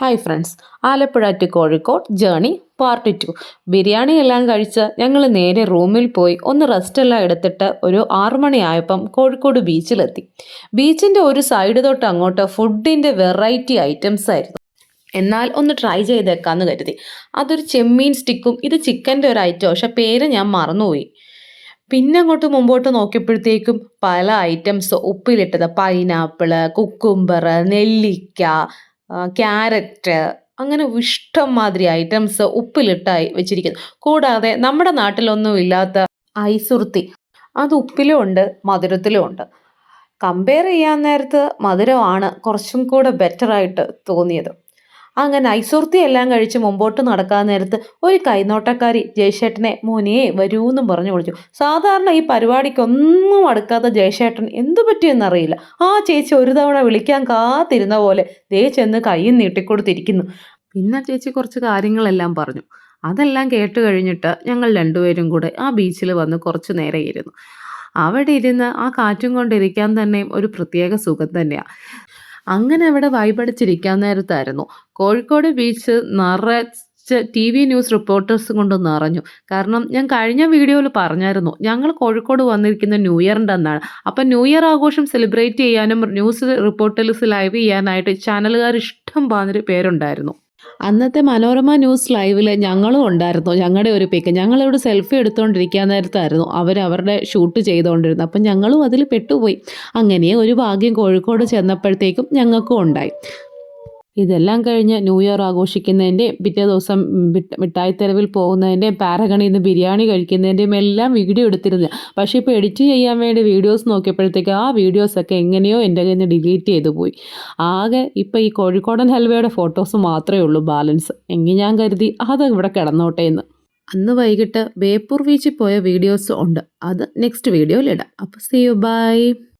Hi friends, Alappuzha to Kozhikode journey part 2. Biryani എല്ലാം കഴിച്ച് ഞങ്ങൾ നേരെ റൂമിൽ പോയി ഒന്ന് റെസ്റ്റ് എല്ലാം എടുത്തിട്ട് ഒരു 6 മണിയായപ്പം കോഴിക്കോട് ബീച്ചിലെത്തി. ബീച്ചിൻ്റെ ഒരു സൈഡ് തൊട്ട് അങ്ങോട്ട് ഫുഡിൻ്റെ വെറൈറ്റി ഐറ്റംസ് ആയിരുന്നു. എന്നാൽ ഒന്ന് ട്രൈ ചെയ്തേക്കാമെന്ന് കരുതി. അതൊരു ചെമ്മീൻ സ്റ്റിക്കും ഇത് ചിക്കൻ്റെ ഒരു ഐറ്റം, പക്ഷെ പേര് ഞാൻ മറന്നുപോയി. പിന്നെ അങ്ങോട്ട് മുമ്പോട്ട് നോക്കിയപ്പോഴത്തേക്കും പല ഐറ്റംസ് ഉപ്പിലിട്ടത്, പൈനാപ്പിള്, കുക്കുംബർ, നെല്ലിക്ക, ക്യാരറ്റ്, അങ്ങനെ ഇഷ്ടം മാതിരി ഐറ്റംസ് ഉപ്പിലിട്ടായി വെച്ചിരിക്കുന്നു. കൂടാതെ നമ്മുടെ നാട്ടിലൊന്നും ഇല്ലാത്ത ഐസുർത്തി, അത് ഉപ്പിലും ഉണ്ട് മധുരത്തിലും ഉണ്ട്. കമ്പയർ ചെയ്യാൻ നേരത്ത് മധുരമാണ് കുറച്ചും കൂടെ ബെറ്ററായിട്ട് തോന്നിയത്. അങ്ങനെ ഐസുർത്തി എല്ലാം കഴിച്ച് മുമ്പോട്ട് നടക്കാൻ നേരത്ത് ഒരു കൈനോട്ടക്കാരി ജയശേട്ടനെ മോനെ വരൂന്നും പറഞ്ഞു വിളിച്ചു. സാധാരണ ഈ പരിപാടിക്കൊന്നും അടുക്കാത്ത ജയശേട്ടൻ എന്തു പറ്റിയെന്നറിയില്ല, ആ ചേച്ചി ഒരു തവണ വിളിക്കാൻ കാത്തിരുന്ന പോലെ ദേ ചെന്ന് കൈയും നീട്ടിക്കൊടുത്തിരിക്കുന്നു. പിന്നെ ചേച്ചി കുറച്ച് കാര്യങ്ങളെല്ലാം പറഞ്ഞു. അതെല്ലാം കേട്ട് കഴിഞ്ഞിട്ട് ഞങ്ങൾ രണ്ടുപേരും കൂടെ ആ ബീച്ചിൽ വന്ന് കുറച്ച് നേരം ഇരുന്നു. അവിടെ ഇരുന്ന് ആ കാറ്റും കൊണ്ടിരിക്കാൻ തന്നെയും ഒരു പ്രത്യേക സുഖം തന്നെയാണ്. അങ്ങനെ അവിടെ വൈബടിച്ചിരിക്കാൻ നേരത്തായിരുന്നു കോഴിക്കോട് ബീച്ച് നിറച്ച് TV ന്യൂസ് റിപ്പോർട്ടേഴ്സ് കൊണ്ട് നിറഞ്ഞു. കാരണം ഞാൻ കഴിഞ്ഞ വീഡിയോയിൽ പറഞ്ഞായിരുന്നു ഞങ്ങൾ കോഴിക്കോട് വന്നിരിക്കുന്ന ന്യൂ ഇയറിൻ്റെ അന്നാണ്. അപ്പം ന്യൂ ഇയർ ആഘോഷം സെലിബ്രേറ്റ് ചെയ്യാനും ന്യൂസ് റിപ്പോർട്ടേഴ്സ് ലൈവ് ചെയ്യാനായിട്ട് ചാനലുകാർ ഇഷ്ടം മാതിരി പേരുണ്ടായിരുന്നു. അന്നത്തെ മനോരമ ന്യൂസ് ലൈവിൽ ഞങ്ങളും ഉണ്ടായിരുന്നു. ഞങ്ങളുടെ ഒരു പിക്ക് ഞങ്ങളിവിടെ സെൽഫി എടുത്തുകൊണ്ടിരിക്കാൻ നേരത്തായിരുന്നു അവരുടെ ഷൂട്ട് ചെയ്തുകൊണ്ടിരുന്നത്. അപ്പം ഞങ്ങളും അതിൽ പെട്ടുപോയി. അങ്ങനെ ഒരു ഭാഗ്യം കോഴിക്കോട് ചെന്നപ്പോഴത്തേക്കും ഞങ്ങൾക്കും ഉണ്ടായി. ഇതെല്ലാം കഴിഞ്ഞ് ന്യൂ ഇയർ ആഘോഷിക്കുന്നതിൻ്റെയും പിറ്റേ ദിവസം മിഠായിത്തെരുവിൽ പോകുന്നതിൻ്റെയും പാരഗണിൽ നിന്ന് ബിരിയാണി കഴിക്കുന്നതിൻ്റെയും എല്ലാം വീഡിയോ എടുത്തിരുന്നു. പക്ഷേ ഇപ്പോൾ എഡിറ്റ് ചെയ്യാൻ വേണ്ടി വീഡിയോസ് നോക്കിയപ്പോഴത്തേക്ക് ആ വീഡിയോസൊക്കെ എങ്ങനെയോ എൻ്റെ കയ്യിൽ നിന്ന് ഡിലീറ്റ് ചെയ്തു പോയി. ആകെ ഇപ്പോൾ ഈ കോഴിക്കോടൻ ഹൽവയുടെ ഫോട്ടോസ് മാത്രമേ ഉള്ളൂ ബാലൻസ്. എങ്കിൽ ഞാൻ കരുതി അത് ഇവിടെ കിടന്നോട്ടെ എന്ന്. അന്ന് വൈകിട്ട് ബേപ്പൂർ ബീച്ചിൽ പോയ വീഡിയോസ് ഉണ്ട്, അത് നെക്സ്റ്റ് വീഡിയോയിലിടാം. അപ്പോൾ സീ യു, ബൈ.